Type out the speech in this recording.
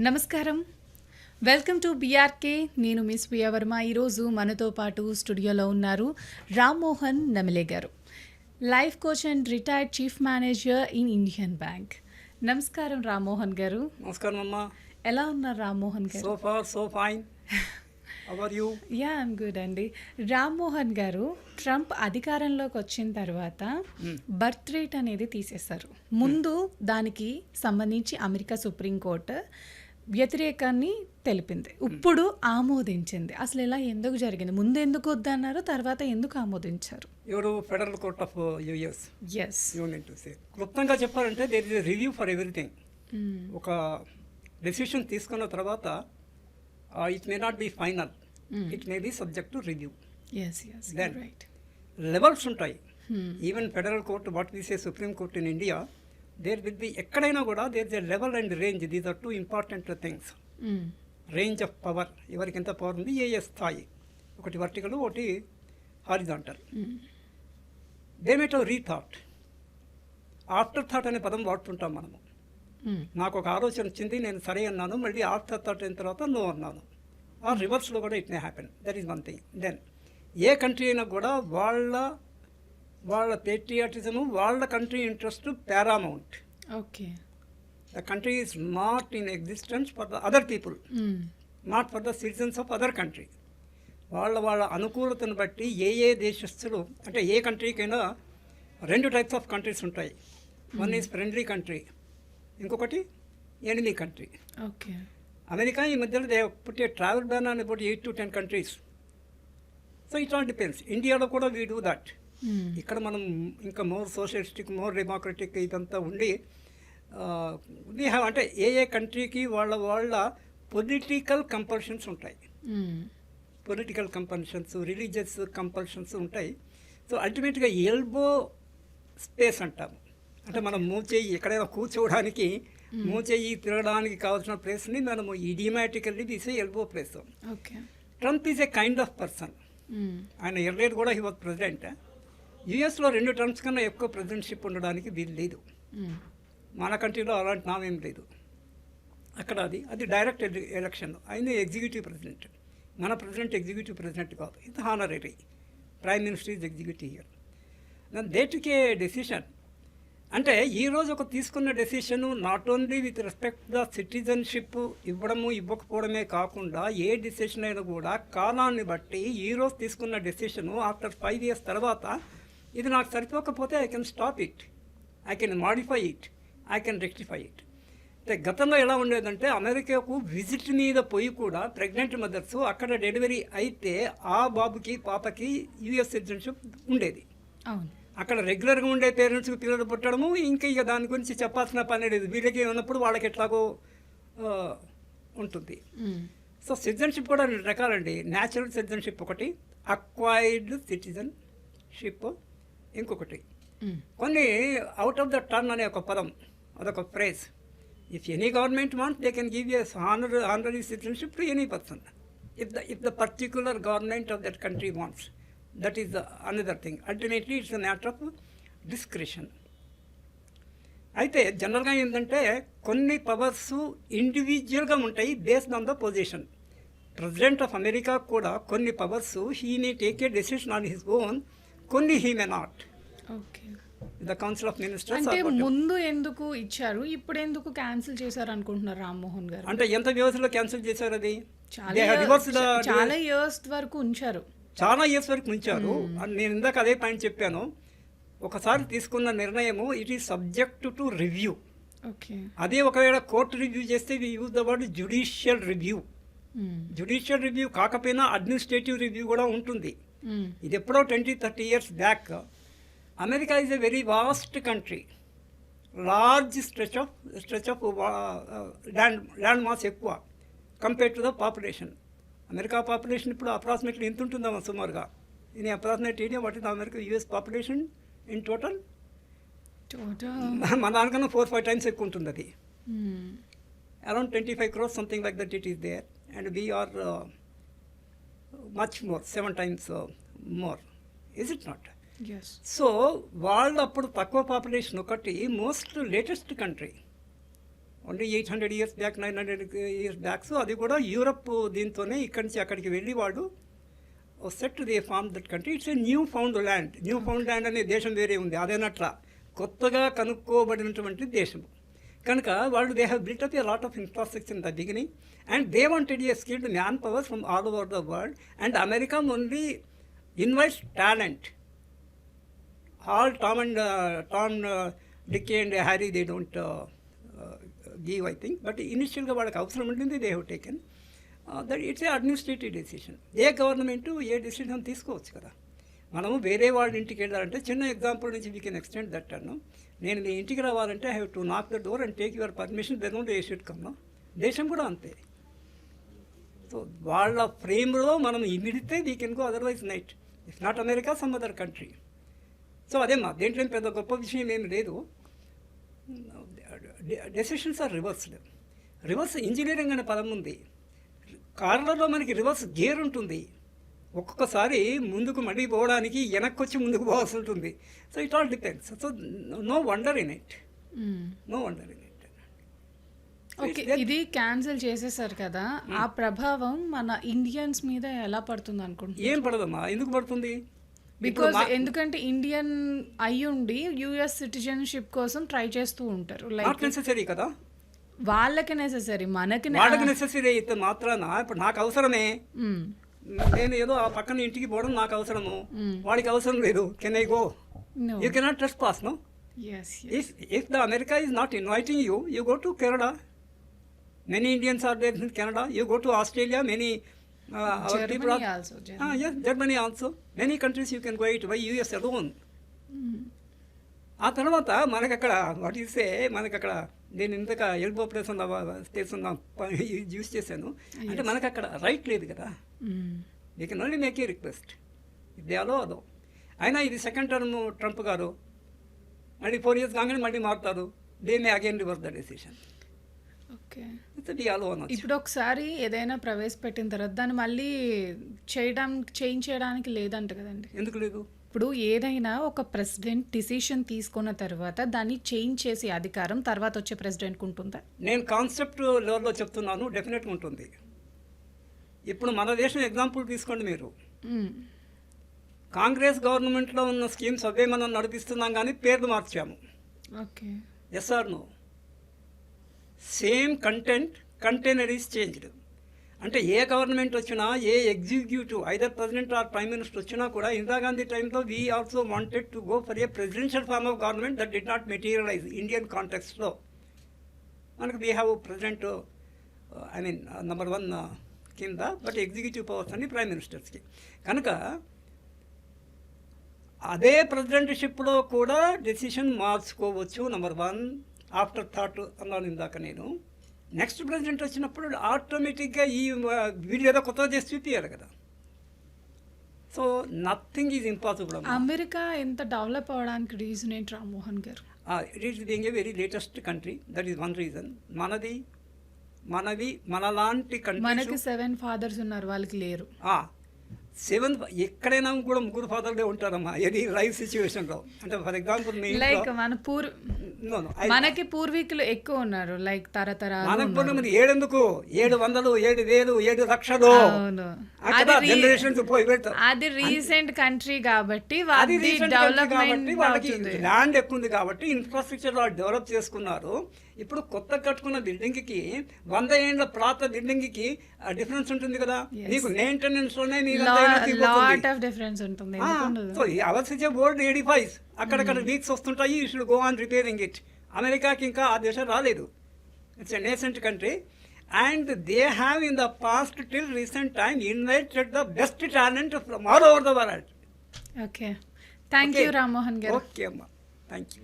నమస్కారం. Welcome to BRK. నేను miss Priya Varma. ఈరోజు మనతో పాటు స్టూడియోలో ఉన్నారు Rammohan Namile garu, life coach and retired chief manager in Indian bank. నమస్కారం రామ్మోహన్ గారు. నమస్కారం అమ్మా. ఎలా ఉన్నారు Rammohan garu? So far so fine. How are you? Yeah, I'm good అండి. రామ్మోహన్ గారు, ట్రంప్ అధికారంలోకి వచ్చిన తర్వాత బర్త్ రేట్ అనేది తీసేశారు. ముందు దానికి సంబంధించి అమెరికా సుప్రీంకోర్టు వ్యతిరేకాన్ని తెలిపింది, ఇప్పుడు ఆమోదించింది. అసలు ఇలా ఎందుకు జరిగింది? ముందు ఎందుకు వద్దన్నారు, తర్వాత ఎందుకు ఆమోదించారు? ఎవరు? Federal court of US. Yes. క్లుప్తంగా చెప్పాలంటే there is a review for everything. ఒక డెసిషన్ తీసుకున్న తర్వాత it may not be final, it may be subject to review. Then levels ఉంటాయి. Even federal court, what we say supreme court in India, there will be ఎక్కడైనా కూడా there is a level and range. These are two important things. Range of power, ఎవరికి ఎంత power ఉంది, ఏ స్థాయి, ఒకటి vertical, ఒకటి horizontal. They mate of rethought. After thought అనే పదం వాడుతుంటాం మనము. నాకు ఒక ఆలోచన వచ్చింది, నేను సరే అన్నాను, మళ్ళీ ఆఫ్టర్ థాట్ అయిన తర్వాత నో అన్నాను. ఆ రివర్స్లో కూడా it may happen. That is one thing. Then a country అయినా కూడా వాళ్ళ పేట్రియాటిజము, వాళ్ళ country interest paramount. Okay. The country is not in existence for the other people, not for the citizens of other country. వాళ్ళ అనుకూలతను బట్టి ఏ దేశస్తులు, అంటే ఏ కంట్రీకైనా రెండు టైప్స్ ఆఫ్ కంట్రీస్ ఉంటాయి. వన్ ఈజ్ ఫ్రెండ్లీ కంట్రీ, ఇంకొకటి ఎనిమీ కంట్రీ. ఓకే. అమెరికా ఈ మధ్యలో they put a travel ban on about 8 to 10 countries. So it all depends. ఇండియాలో కూడా వీ డూ దట్. ఇక్కడ మనం ఇంకా మోర్ సోషలిస్టిక్, మోర్ డెమోక్రటిక్ ఇదంతా ఉండి వీ హ్యావ్, అంటే ఏ కంట్రీకి వాళ్ళ పొలిటికల్ కంపల్షన్స్ ఉంటాయి. పొలిటికల్ కంపల్షన్స్, రిలీజియస్ కంపల్షన్స్ ఉంటాయి. సో అల్టిమేట్గా ఎల్బో స్పేస్ అంటాము. అంటే మనం మూచేయి ఎక్కడైనా కూర్చోవడానికి, మూచేయి తిరగడానికి కావాల్సిన ప్లేస్ని మనము ఇడియామాటికల్లీ తీసే elbow place. Trump is a kind of person. ఆయన ఎర్లేట్ కూడా హీ వాజ్ ప్రెసిడెంట్. యుఎస్లో 2 టర్మ్స్ కన్నా ఎక్కువ ప్రెసిడెంట్షిప్ ఉండడానికి వీలు లేదు. మన కంట్రీలో అలాంటి నామేం లేదు. అక్కడ అది డైరెక్ట్ ఎలక్షన్. ఆయన ఎగ్జిక్యూటివ్ ప్రెసిడెంట్. మన ప్రెసిడెంట్ ఎగ్జిక్యూటివ్ ప్రెసిడెంట్ కాదు, ఇది honorary. Prime minister is executive year. They took A decision. అంటే ఈరోజు ఒక తీసుకున్న decision not only with respect the citizenship ఇవ్వడము ఇవ్వకపోవడమే కాకుండా, ఏ డెసిషన్ అయినా కూడా కాలాన్ని బట్టి ఈరోజు తీసుకున్న డెసిషను ఆఫ్టర్ 5 years తర్వాత ఇది నాకు సరిపోకపోతే I can stop it, I can modify it, I can rectify it. అంటే గతంలో ఎలా ఉండేదంటే, అమెరికాకు విజిట్ మీద పోయి కూడా ప్రెగ్నెంట్ మదర్స్ అక్కడ డెలివరీ అయితే ఆ బాబుకి పాపకి యూఎస్ సిటిజన్షిప్ ఉండేది. అక్కడ రెగ్యులర్గా ఉండే పేరెంట్స్కి పిల్లలు పుట్టడము, ఇక దాని గురించి చెప్పాల్సిన పని లేదు. వీళ్ళకి ఉన్నప్పుడు వాళ్ళకి ఎట్లాగో ఉంటుంది. సో సిటిజన్షిప్ కూడా 2 రకాలండి. న్యాచురల్ సిటిజన్షిప్ ఒకటి, అక్వైర్డ్ సిటిజన్షిప్ ఇంకొకటి. కొన్ని అవుట్ ఆఫ్ ద టర్న్ అనే ఒక పదం, అదొక phrase. If any government wants they can give as honorary citizenship to any person. If the particular government of that country wants, that is another thing. Ultimately it's a matter of discretion. అయితే జనరల్గా ఏంటంటే కొన్ని powers ఇండివిజువల్గా ఉంటాయి based on the position. President of America కూడా కొన్ని powers he may take a decision on his own, కొన్ని he may not. The council of ministers. అంటే ముందు ఎందుకు ఇచ్చారు, ఇప్పుడు ఎందుకు క్యాన్సిల్ చేశారు అనుకుంటున్నారు రామ్మోహన్ గారు? అంటే ఎంత వ్యవధిలో క్యాన్సిల్ చేశారు? అది చాలా ఇయర్స్ వరకు ఉంచారు. చాలా ఇయర్స్ వరకు ఉంచారు. నేను ఇందాక అదే పాయింట్ చెప్పాను. ఒకసారి తీసుకున్న నిర్ణయము it is subject to review. అదే ఒకవేళ కోర్టు రివ్యూ చేస్తే we use the word judicial review. Judicial review కాకపోయినా అడ్మినిస్ట్రేటివ్ రివ్యూ కూడా ఉంటుంది. ఇది ఎప్పుడో 20-30 years back. America is a very vast country. Large stretch of land mass ఎక్కువ compare to the population. America population ఇప్పుడు approximately ఎంత ఉంటుందమ్మా సుమారుగా? In approximate area what is America US population in total? మన దానికన్నా 4-5 times ఎక్కువ ఉంటుంది. అది around 25 crores something like that it is there. And we are much more, 7 times more. Is it not? So వాళ్ళు అప్పుడు తక్కువ పాపులేషన్ ఒకటి, most latest country. Only 800 years back 900 years back. So అది కూడా యూరప్ దీంతోనే ఇక్కడి నుంచి అక్కడికి వెళ్ళి వాడు set they form that country. It's a new found land. New found land అనే దేశం వేరే ఉంది, అదేనట్లా కొత్తగా కనుక్కోబడినటువంటి దేశం కనుక వాళ్ళు they have built up a lot of infrastructure in the beginning and they wanted a skilled man power from all over the world and America only invites talent. All Tom, Dick and Harry, they don't give, I think. But initially, వాళ్ళకి అవసరం ఉంటుంది, they have taken. That it's a administrative decision. A government A decision తీసుకోవచ్చు కదా. మనము వేరే వాళ్ళ ఇంటికి వెళ్ళాలంటే చిన్న ఎగ్జాంపుల్ నుంచి వీ కెన్ ఎక్స్టెండ్ దట్ అను. నేను నీ ఇంటికి రావాలంటే I have to knock the door and take your permission, then only I should come. దేశం కూడా అంతే. సో వాళ్ళ ఫ్రేమ్లో మనం ఇమిడితే we can go, otherwise night. If not America, some other country. So అదేమ్మా, దేంట్లో పెద్ద గొప్ప విషయం ఏమి లేదు. Decisions are reversed. Reverse engineering అనే పదం ఉంది. కార్లలో మనకి రివర్స్ గేర్ ఉంటుంది. ఒక్కొక్కసారి ముందుకు మళ్ళీ పోవడానికి వెనక్కి వచ్చి ముందుకు పోవాల్సి ఉంటుంది. So it all depends. So no wonder in it. No wonder in it. Okay, ఇది క్యాన్సిల్ చేసేసారు కదా, ఆ ప్రభావం మన ఇండియన్స్ మీద ఎలా పడుతుంది అనుకుంటున్నారు? ఏం పడదమ్మా, ఎందుకు పడుతుంది? బికాజ్ ఎందుకంటే ఇండియన్ అయ్యుండి యుఎస్ సిటిజన్షిప్ కోసం ట్రై చేస్తూ ఉంటారు. నాట్ నెసెసరీ కదా, వాళ్ళకి నెసెసరీ, మనకి వాళ్ళకి నెసెసరీ అయితే మాత్రాన ఇప్పుడు నాకు అవసరమే. నేను ఏదో ఆ పక్కన ఇంటికి పోవడం నాకు అవసరము, వాడికి అవసరం లేదు. Can I go? You cannot trespass. No. If the America is not inviting you, you go to Canada. Many Indians are there in Canada. You go to Australia. Many Germany also. Many countries you can go it by US alone. ఆ తర్వాత మనకు అక్కడ what is మనకు అక్కడ నేను ఇంతక elbow place use చేశాను అంటే మనకు అక్కడ రైట్ లేదు కదా. You can only make a request if they allow అదో. అయినా ఇది సెకండ్ టర్మ్ ట్రంప్ గారు మళ్ళీ 4 years కాగానే మళ్ళీ మారుతారు. They may again reverse the decision. Okay, ఇప్పుడు ఒకసారి ఏదైనా ప్రవేశపెట్టిన తర్వాత దాన్ని మళ్ళీ చేంజ్ చేయడానికి లేదంట కదండి. ఎందుకు లేదు? ఇప్పుడు ఏదైనా ఒక ప్రెసిడెంట్ డిసిషన్ తీసుకున్న తర్వాత దాన్ని చేంజ్ చేసే అధికారం తర్వాత వచ్చే ప్రెసిడెంట్కి ఉంటుందా? నేను కాన్సెప్ట్ లెవెల్లో చెప్తున్నాను, డెఫినెట్గా ఉంటుంది. ఇప్పుడు మన దేశం ఎగ్జాంపుల్ తీసుకోండి మీరు. కాంగ్రెస్ గవర్నమెంట్లో ఉన్న స్కీమ్స్ అవే మనం నడిపిస్తున్నాం కానీ పేర్లు మార్చాము. Okay, yes or no? Same container is changed. అంటే ఏ గవర్నమెంట్ వచ్చినా, ఏ executive either president or prime minister వచ్చినా కూడా ఇందిరాగాంధీ టైంలో we also wanted to go for a presidential form of government that did not materialize Indian కాంటెక్స్ట్లో. మనకు we have president, I mean number 1 కింద, బట్ ఎగ్జిక్యూటివ్ పవర్స్ అన్ని prime మినిస్టర్స్కి. కనుక అదే ప్రెసిడెంట్షిప్లో కూడా డెసిషన్ మార్చుకోవచ్చు. నెంబర్ 1 ఆఫ్టర్ థాట్ అన్నాను ఇందాక నేను. నెక్స్ట్ ప్రెసిడెంట్ వచ్చినప్పుడు ఆటోమేటిక్గా ఈ వీళ్ళు ఏదో కొత్తగా చేసి చూపించారు కదా. So nothing is impossible. America ఎంత డెవలప్ అవ్వడానికి రీజన్ ఏంటి రామ్మోహన్ గారు? It is being a very latest country, that is one reason. మనలాంటి కంట్రీ, మనకి 7 fathers ఉన్నారు, వాళ్ళకి లేరు. 7 ఎక్కడైనా కూడా 3 ఫాదర్లే ఉంటారమ్మా. ఇది లైఫ్ సిచ్యువేషన్లో. అంటే ఫర్ ఎగ్జాంపుల్ లైక్ మనకి పూర్వీకులు ఎక్కువ ఉన్నారు, లైక్ తరతరాలు. మనకు 7 ఎందుకు, 700, 7,000, 7 లక్షలు అది రీసెంట్ కంట్రీ కాబట్టి వాళ్ళకి ల్యాండ్ ఎక్కువ ఉంది కాబట్టి ఇన్ఫ్రాస్ట్రక్చర్ వాళ్ళు డెవలప్ చేసుకున్నారు. ఇప్పుడు కొత్త కట్టుకున్న బిల్డింగ్కి 100 ఏళ్ల పాత బిల్డింగ్కి డిఫరెన్స్ ఉంటుంది కదా. నీకు మెయింటెనెన్స్లోనే అవర్స్ ఇచ్చే బోర్డు 85 అక్కడక్కడ వీక్స్ వస్తుంటాయి. You should go on repairing it. అమెరికాకి ఇంకా ఆ దేశం రాలేదు. It's a nascent country and they have in the past till recent time invited the best talent from all over the world. Okay, thank you Rammohan గారు. Okay అమ్మా, thank you.